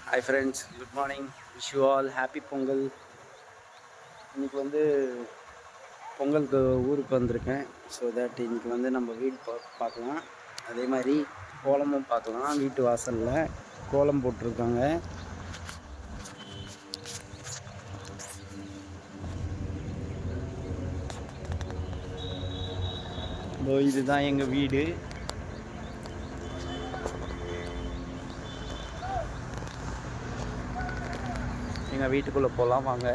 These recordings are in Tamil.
Hi friends, good morning. Wish you all happy Pongal. இன்றைக்கி வந்து பொங்கலுக்கு ஊருக்கு வந்திருக்கேன். ஸோ தட் இன்றைக்கி வந்து நம்ம வீடு பார்க்கலாம். அதே மாதிரி கோலமும் பார்க்கலாம். வீட்டு வாசலில் கோலம் போட்டிருக்காங்க. இதுதான் எங்கள் வீடு. எங்கள் வீட்டுக்குள்ளே போகலாம் வாங்க.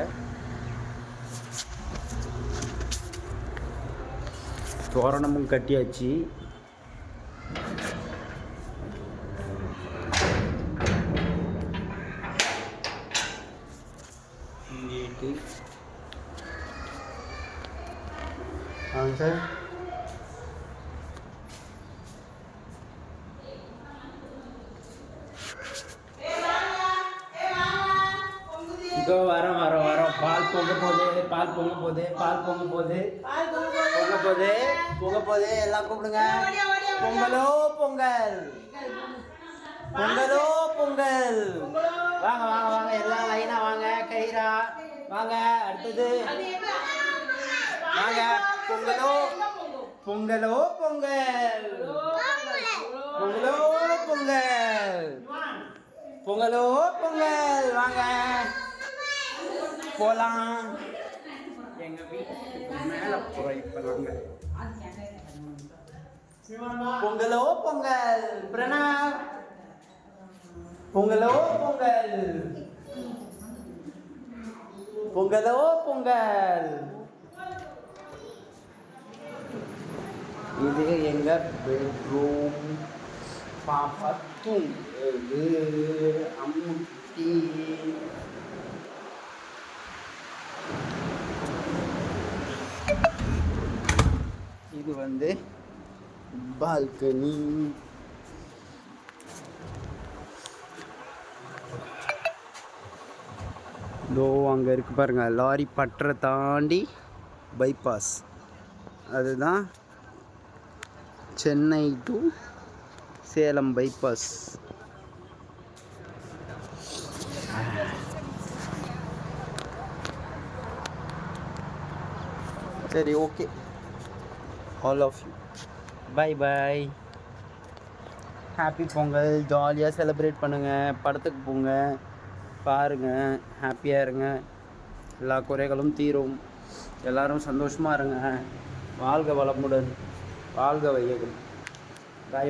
தோரணமும் கட்டியாச்சு. வாங்க சார். இதோ வரோம். பால் பொங்க போகுது எல்லாம் கூப்பிடுங்க. பொங்கலோ பொங்கல். வாங்க எல்லாம் லைனா வாங்க. கயிறா வாங்க. அடுத்தது வாங்க. பொங்கலோ பொங்கல். வாங்க போலாம். எங்க வீட்டுக்கு மேல போறோம் இப்ப நாங்க. பொங்கலோ பொங்கல். பிரணவ் பொங்கலோ பொங்கல். இது எங்க பெட்ரூம். பாப்பா தூங்குது. அம்முட்டி இது வந்து பால்கனி. இதோ அங்கே இருக்கு பாருங்க, லாரி பட்டறை தாண்டி பைபாஸ். அதுதான் சென்னை டு சேலம் பைபாஸ். சரி, okay. All of you bye. Happy Pongal. ஜாலியாக செலிப்ரேட் பண்ணுங்கள். படத்துக்கு போங்க, பாருங்கள், ஹாப்பியாக இருங்க. எல்லா குறைகளும் தீரும். எல்லோரும் சந்தோஷமாக இருங்க. வாழ்க வளமுடன். வாழ்க வையகம். பை.